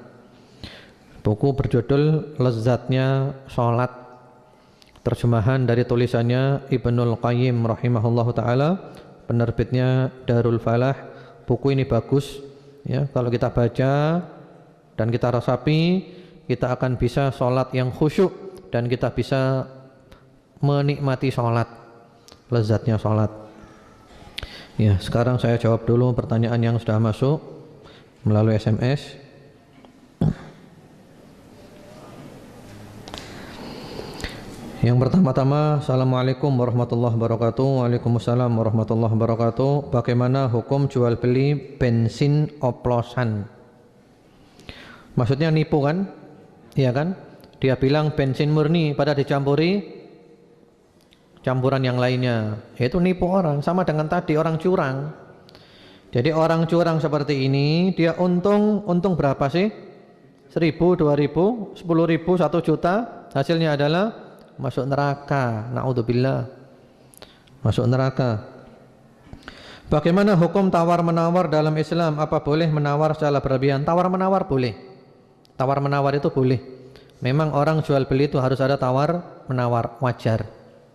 Buku berjudul Lezatnya Sholat, terjemahan dari tulisannya Ibnul Qayyim rahimahullahu ta'ala, penerbitnya Darul Falah. Buku ini bagus ya, kalau kita baca dan kita resapi, kita akan bisa sholat yang khusyuk dan kita bisa menikmati sholat, lezatnya sholat. Ya, sekarang saya jawab dulu pertanyaan yang sudah masuk melalui SMS. Yang pertama-tama, Assalamualaikum warahmatullahi wabarakatuh. Waalaikumsalam warahmatullahi wabarakatuh. Bagaimana hukum jual beli bensin oplosan? Maksudnya nipu kan? Iya kan? Dia bilang bensin murni pada dicampuri campuran yang lainnya. Itu nipu orang, sama dengan tadi orang curang. Jadi orang curang seperti ini, dia untung berapa sih? 1.000, 2.000, 10.000, 1 juta. Hasilnya adalah masuk neraka, naudzubillah, masuk neraka. Bagaimana hukum tawar-menawar dalam Islam? Apa boleh menawar secara berlebihan? Tawar-menawar boleh. Tawar-menawar itu boleh. Memang orang jual beli itu harus ada tawar-menawar, wajar.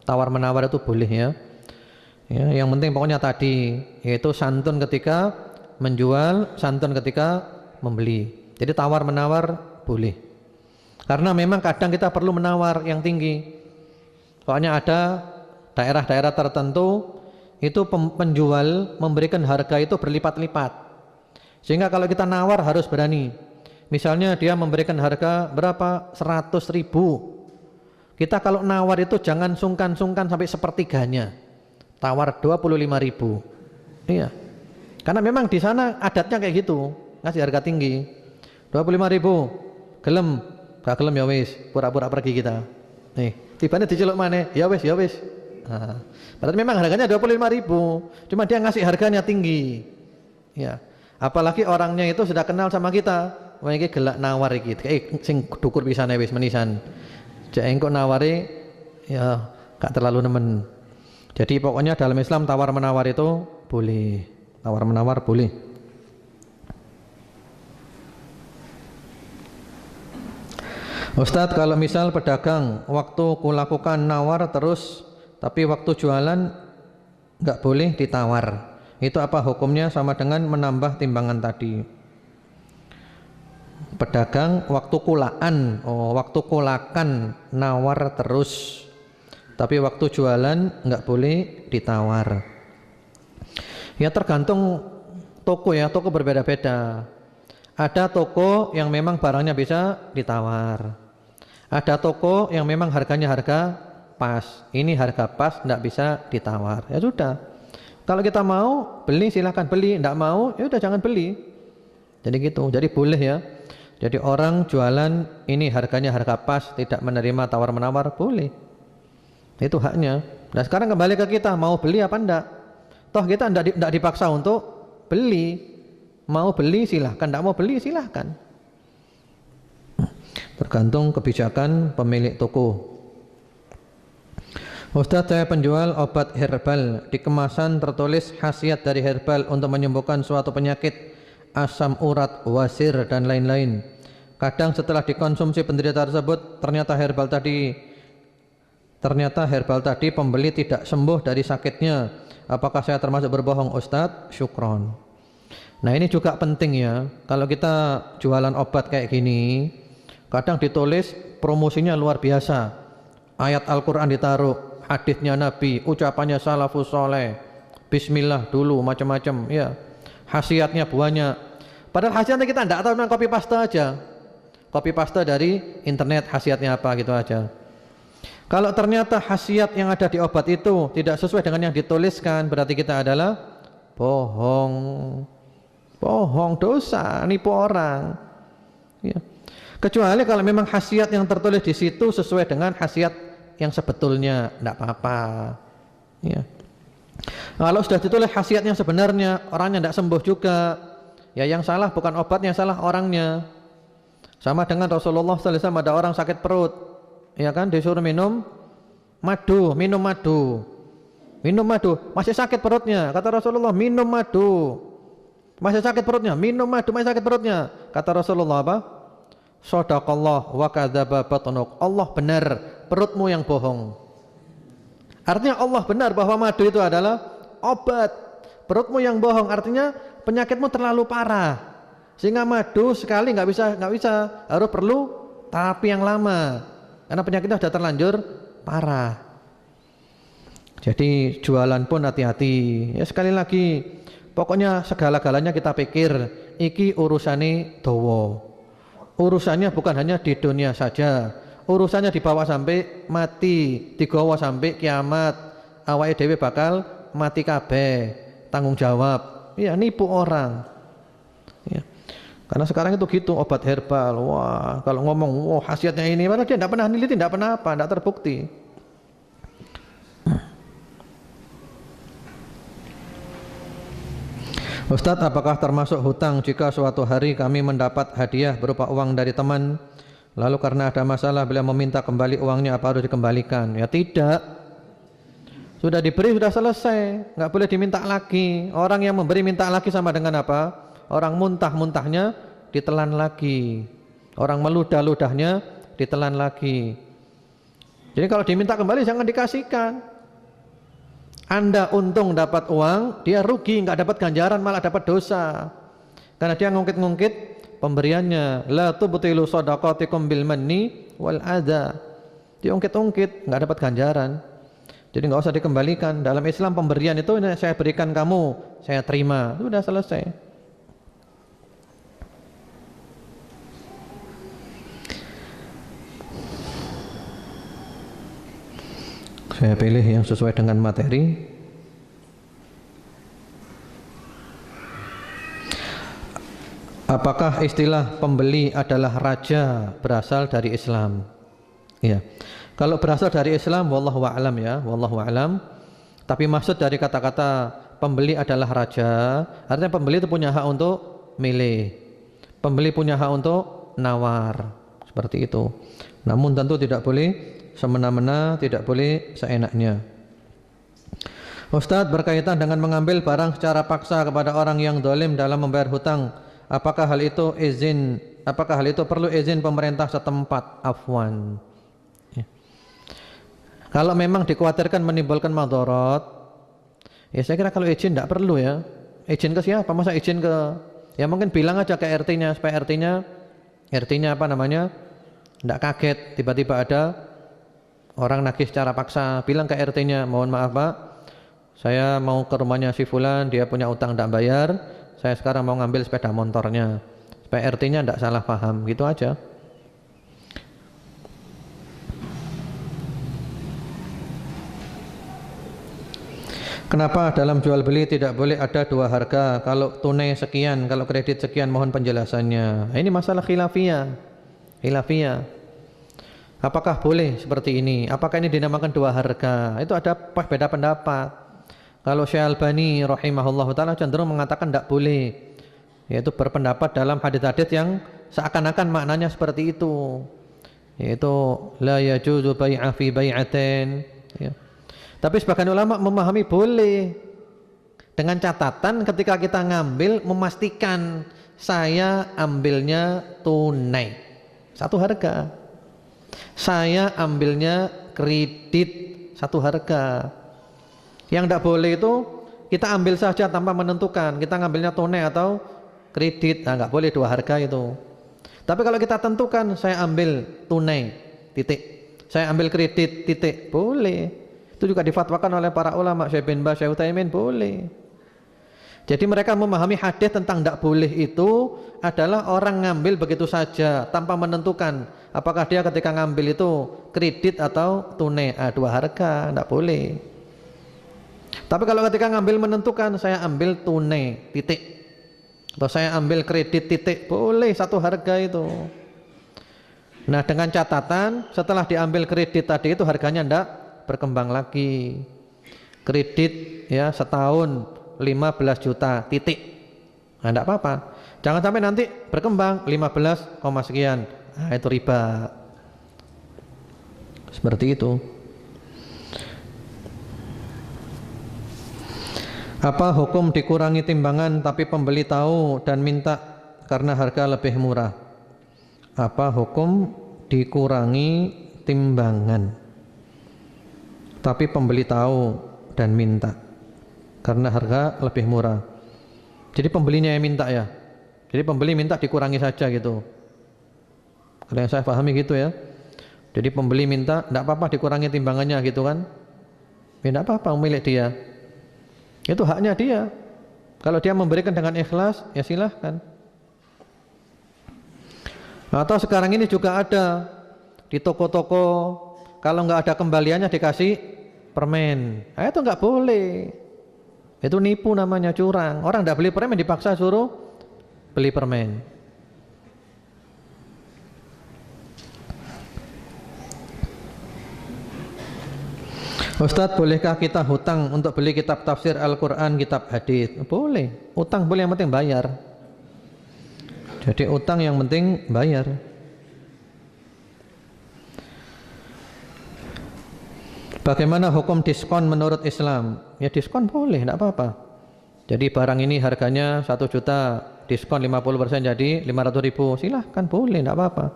Tawar-menawar itu boleh ya. Ya, yang penting pokoknya tadi, yaitu santun ketika menjual, santun ketika membeli. Jadi tawar-menawar boleh. Karena memang kadang kita perlu menawar yang tinggi. Soalnya ada daerah-daerah tertentu itu penjual memberikan harga itu berlipat-lipat. Sehingga kalau kita nawar harus berani. Misalnya dia memberikan harga berapa? 100.000. Kita kalau nawar itu jangan sungkan-sungkan sampai sepertiganya. Tawar 25.000. Iya. Karena memang di sana adatnya kayak gitu, ngasih harga tinggi. 25.000. Gelem, gak gelem ya wis, pura-pura pergi kita. Nih, tibanya diceluk mana? Ya wis, ya wis. Nah, padahal memang harganya 25.000, cuma dia ngasih harganya tinggi. Ya. Apalagi orangnya itu sudah kenal sama kita. Wah iki gelak nawar iki. Sing dukur pisane wis menisan. Jek engko nawari ya gak terlalu nemen. Jadi pokoknya dalam Islam tawar menawar itu boleh. Tawar menawar boleh. Ustadz, kalau misal pedagang waktu kulakukan nawar terus tapi waktu jualan nggak boleh ditawar, itu apa hukumnya? Sama dengan menambah timbangan tadi. Pedagang waktu kulakan nawar terus tapi waktu jualan nggak boleh ditawar. Ya tergantung toko ya, toko berbeda-beda. Ada toko yang memang barangnya bisa ditawar. Ada toko yang memang harganya harga pas. Ini harga pas, tidak bisa ditawar. Ya sudah. Kalau kita mau beli silahkan beli, tidak mau ya udah jangan beli. Jadi gitu. Jadi boleh ya. Jadi orang jualan ini harganya harga pas, tidak menerima tawar menawar, boleh. Itu haknya. Nah sekarang kembali ke kita, mau beli apa enggak? Toh kita enggak dipaksa untuk beli. Mau beli silahkan, enggak mau beli silahkan. Tergantung kebijakan pemilik toko. Ustadz, saya penjual obat herbal. Di kemasan tertulis khasiat dari herbal untuk menyembuhkan suatu penyakit, asam urat, wasir dan lain-lain. Kadang setelah dikonsumsi penderita tersebut ternyata herbal tadi pembeli tidak sembuh dari sakitnya. Apakah saya termasuk berbohong Ustadz? Syukron. Nah ini juga penting ya. Kalau kita jualan obat kayak gini, kadang ditulis promosinya luar biasa. Ayat Al-Quran ditaruh, hadisnya Nabi, ucapannya salafus soleh, bismillah dulu, macam-macam ya. Khasiatnya banyak. Padahal khasiatnya kita tidak tahu, memang copy paste aja. Copy paste dari internet khasiatnya apa gitu aja. Kalau ternyata khasiat yang ada di obat itu tidak sesuai dengan yang dituliskan, berarti kita adalah bohong. Bohong, dosa, nipu orang. Ya. Kecuali kalau memang khasiat yang tertulis di situ sesuai dengan khasiat yang sebetulnya, tidak apa-apa. Ya. Kalau sudah ditulis khasiat yang sebenarnya, orangnya tidak sembuh juga, ya yang salah bukan obatnya, salah orangnya. Sama dengan Rasulullah SAW, ada orang sakit perut, ya kan, disuruh minum madu, minum madu, masih sakit perutnya, kata Rasulullah, minum madu, masih sakit perutnya, minum madu, masih sakit perutnya, kata Rasulullah apa? Shadaqallah wa kadzaba batnuk. Allah benar, perutmu yang bohong. Artinya Allah benar bahwa madu itu adalah obat. Perutmu yang bohong, artinya penyakitmu terlalu parah. Sehingga madu sekali nggak bisa, harus perlu terapi yang lama. Karena penyakitnya sudah terlanjur parah. Jadi jualan pun hati-hati. Ya sekali lagi, pokoknya segala-galanya kita pikir iki urusane dawa. Urusannya bukan hanya di dunia saja, urusannya dibawa sampai mati, digawa sampai kiamat. Awake dhewe bakal mati kabeh, tanggung jawab. Ya nipu orang. Ya. Karena sekarang itu gitu, obat herbal. Wah, kalau ngomong, wah khasiatnya ini, padahal dia tidak pernah neliti, tidak pernah apa, tidak terbukti. Ustadz, apakah termasuk hutang jika suatu hari kami mendapat hadiah berupa uang dari teman, lalu karena ada masalah beliau meminta kembali uangnya, apa harus dikembalikan? Ya tidak. Sudah diberi, sudah selesai, nggak boleh diminta lagi. Orang yang memberi minta lagi sama dengan apa? Orang muntah-muntahnya ditelan lagi. Orang meludah-ludahnya ditelan lagi. Jadi kalau diminta kembali jangan dikasihkan. Anda untung dapat uang, dia rugi, nggak dapat ganjaran, malah dapat dosa. Karena dia ngungkit-ngungkit pemberiannya. La tubtilu shadaqatikum bil manni wal adza. Diungkit-ungkit, nggak dapat ganjaran. Jadi nggak usah dikembalikan. Dalam Islam pemberian itu ini saya berikan kamu, saya terima, sudah selesai. Saya pilih yang sesuai dengan materi. Apakah istilah pembeli adalah raja berasal dari Islam? Ya. Kalau berasal dari Islam, wallahu a'lam ya, wallahu a'lam. Tapi maksud dari kata-kata pembeli adalah raja, artinya pembeli itu punya hak untuk milih. Pembeli punya hak untuk nawar, seperti itu. Namun tentu tidak boleh semena-mena, tidak boleh seenaknya. Ustadz, berkaitan dengan mengambil barang secara paksa kepada orang yang zalim dalam membayar hutang, apakah hal itu perlu izin pemerintah setempat? Afwan. Ya. Kalau memang dikhawatirkan menimbulkan madarat, ya saya kira kalau izin tidak perlu ya. Izin ke siapa? Masa izin ke, ya mungkin bilang aja ke RT-nya supaya RT-nya apa namanya, tidak kaget tiba-tiba ada orang nagih secara paksa. Bilang ke RT-nya, mohon maaf Pak, saya mau ke rumahnya si Fulan, dia punya utang tidak bayar, saya sekarang mau ngambil sepeda motornya, supaya RT-nya tidak salah paham, gitu aja. Kenapa dalam jual beli tidak boleh ada dua harga? Kalau tunai sekian, kalau kredit sekian, mohon penjelasannya. Ini masalah khilafiyah. Apakah boleh seperti ini? Apakah ini dinamakan dua harga? Itu ada beda pendapat. Kalau Syekh Albani rahimahullah ta'ala cenderung mengatakan tidak boleh, yaitu berpendapat dalam hadits-hadits yang seakan-akan maknanya seperti itu, yaitu la yajuzu bai'a fi bai'atin ya. Tapi sebagian ulama memahami boleh, dengan catatan ketika kita ngambil memastikan saya ambilnya tunai satu harga, saya ambilnya kredit satu harga. Yang tidak boleh itu kita ambil saja tanpa menentukan, kita ngambilnya tunai atau kredit, nah nggak boleh dua harga itu. Tapi kalau kita tentukan, saya ambil tunai titik, saya ambil kredit titik, boleh. Itu juga difatwakan oleh para ulama, Syekh bin Baz, Syekh Utsaimin, boleh. Jadi mereka memahami hadis tentang tidak boleh itu adalah orang ngambil begitu saja tanpa menentukan apakah dia ketika ngambil itu kredit atau tunai, dua harga, tidak boleh. Tapi kalau ketika ngambil menentukan, saya ambil tunai titik atau saya ambil kredit titik, boleh satu harga itu. Nah dengan catatan setelah diambil kredit tadi itu harganya tidak berkembang lagi. Kredit ya setahun 15 juta titik, nah tidak apa-apa. Jangan sampai nanti berkembang 15, sekian, nah itu riba. Seperti itu. Apa hukum dikurangi timbangan tapi pembeli tahu dan minta karena harga lebih murah? Apa hukum dikurangi timbangan tapi pembeli tahu dan minta karena harga lebih murah? Jadi pembelinya yang minta ya. Jadi pembeli minta dikurangi saja gitu. Kalau yang saya pahami gitu ya. Jadi pembeli minta tidak apa-apa dikurangi timbangannya gitu kan. Ya tidak apa-apa, milik dia. Itu haknya dia. Kalau dia memberikan dengan ikhlas, ya silahkan. Atau sekarang ini juga ada di toko-toko, kalau nggak ada kembaliannya dikasih permen. Nah, itu nggak boleh. Itu nipu namanya, curang. Orang nggak beli permen dipaksa suruh beli permen. Ustadz, bolehkah kita hutang untuk beli kitab tafsir Al-Quran, kitab hadis? Boleh. Utang boleh, yang penting bayar. Jadi utang yang penting bayar. Bagaimana hukum diskon menurut Islam? Ya diskon boleh, tidak apa-apa. Jadi barang ini harganya 1 juta, diskon 50% jadi 500.000, silahkan, boleh, tidak apa-apa.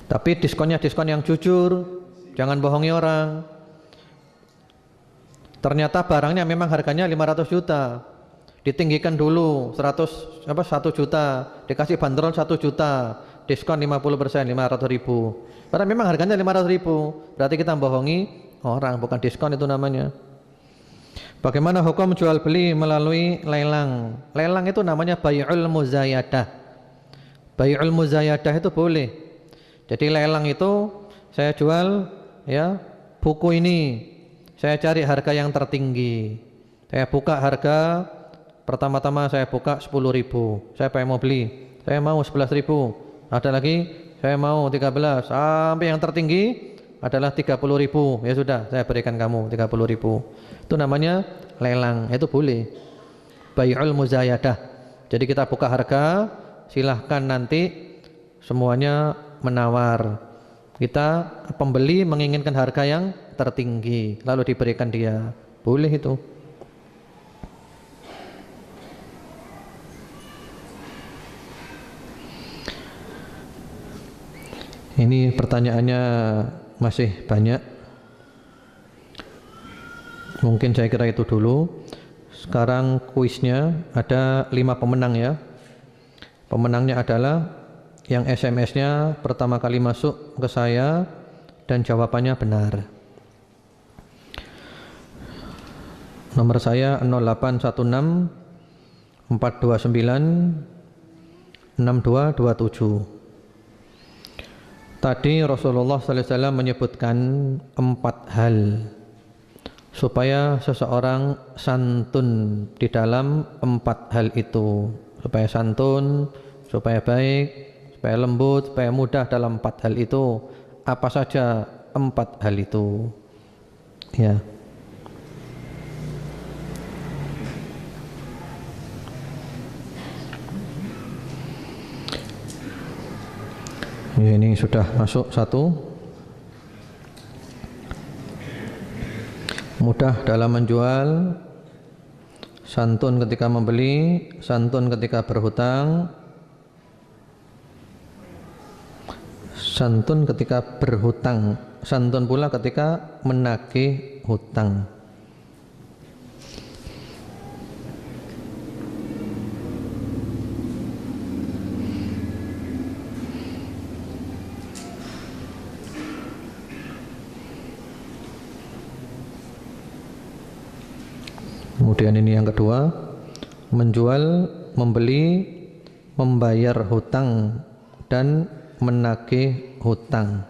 Tapi diskonnya diskon yang jujur. Jangan bohongi orang. Ternyata barangnya memang harganya 500 juta. Ditinggikan dulu 100 1 juta, dikasih bandrol 1 juta, diskon 50%, 500.000. Padahal memang harganya 500.000. Berarti kita bohongi orang, bukan diskon itu namanya. Bagaimana hukum jual beli melalui lelang? Lelang itu namanya bai'ul muzayadah. Bai'ul muzayadah itu boleh. Jadi lelang itu saya jual ya buku ini, saya cari harga yang tertinggi. Saya buka harga, pertama-tama saya buka 10.000. Saya pengen mau beli, saya mau 11.000. Ada lagi, saya mau 13. Sampai yang tertinggi adalah 30.000. Ya sudah, saya berikan kamu 30.000. Itu namanya lelang, itu boleh. Bai'ul muzayadah. Jadi kita buka harga, silahkan nanti semuanya menawar. Kita pembeli menginginkan harga yang tertinggi, lalu diberikan dia. Boleh itu. Ini pertanyaannya masih banyak. Mungkin saya kira itu dulu. Sekarang kuisnya ada 5 pemenang ya. Pemenangnya adalah yang SMS-nya pertama kali masuk ke saya dan jawabannya benar. Nomor saya 0816 429 6227. Tadi Rasulullah sallallahu alaihi wasallam menyebutkan 4 hal supaya seseorang santun di dalam 4 hal itu, supaya santun, supaya baik, supaya lembut, supaya mudah dalam 4 hal itu. Apa saja 4 hal itu? Ya. Ya, ini sudah masuk 1. Mudah dalam menjual, santun ketika membeli, santun ketika berhutang, santun ketika berhutang, santun pula ketika menagih hutang. Kemudian ini yang kedua, menjual, membeli, membayar hutang dan menagih hutang.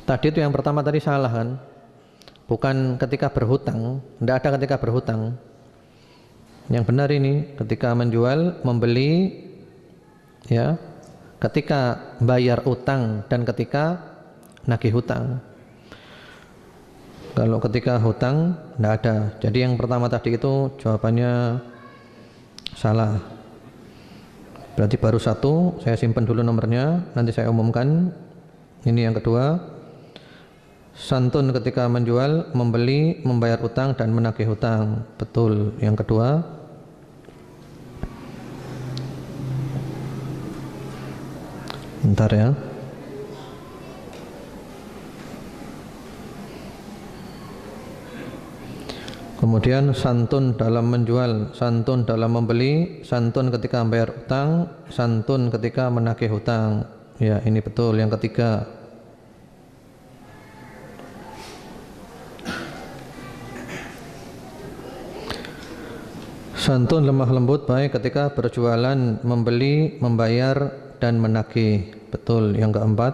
Tadi itu yang pertama tadi salah kan? Bukan ketika berhutang, tidak ada ketika berhutang. Yang benar ini ketika menjual, membeli, ya, ketika bayar hutang dan ketika nagih hutang. Kalau ketika hutang tidak ada. Jadi yang pertama tadi itu jawabannya salah. Berarti baru 1, saya simpan dulu nomornya, nanti saya umumkan. Ini yang kedua, santun ketika menjual, membeli, membayar hutang dan menagih hutang. Betul. Yang kedua, bentar ya. Kemudian santun dalam menjual, santun dalam membeli, santun ketika membayar hutang, santun ketika menagih hutang. Ya, ini betul. Yang ketiga, santun lemah lembut baik ketika berjualan, membeli, membayar dan menagih. Betul. Yang keempat,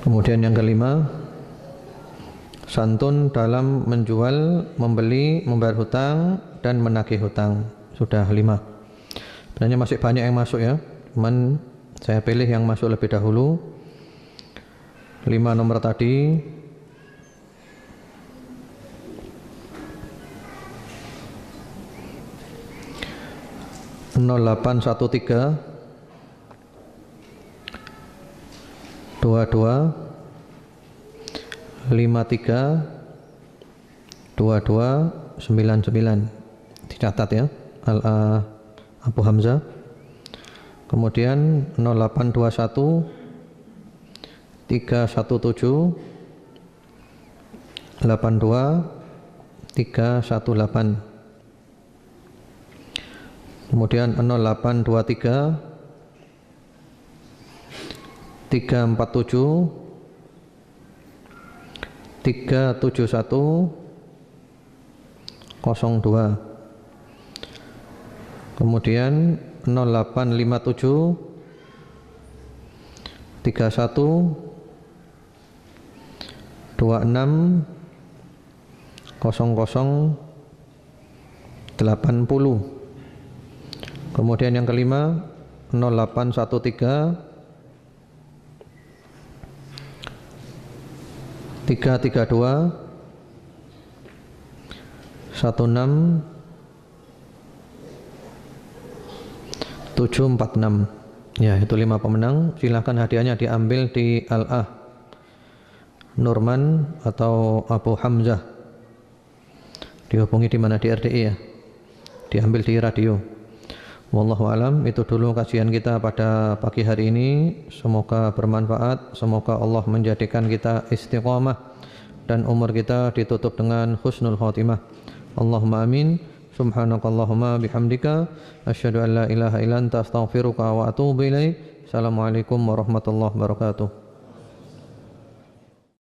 kemudian yang kelima, santun dalam menjual, membeli, membayar hutang dan menagih hutang. Sudah 5. Sebenarnya masih banyak yang masuk ya, cuman saya pilih yang masuk lebih dahulu. 5 nomor tadi. (0813) 22 53 22 99. Dicatat ya, Abu Hamzah. Kemudian 0821 317 82318. Kemudian 0823 347 371 02. Kemudian 0857 31 26 00 80. Kemudian yang kelima 0813 332 16 746. Ya, itu 5 pemenang. Silahkan hadiahnya diambil di Al-Ah Nurman atau Abu Hamzah. Dihubungi di mana? Di RDI ya. Diambil di radio. Wallahu alam. Itu dulu kajian kita pada pagi hari ini. Semoga bermanfaat. Semoga Allah menjadikan kita istiqamah dan umur kita ditutup dengan husnul khotimah. Allahumma amin. Subhanakallahumma bihamdika asyhadu an la ilaha illa anta astaghfiruka wa atubu ilaik. Assalamualaikum warahmatullahi wabarakatuh.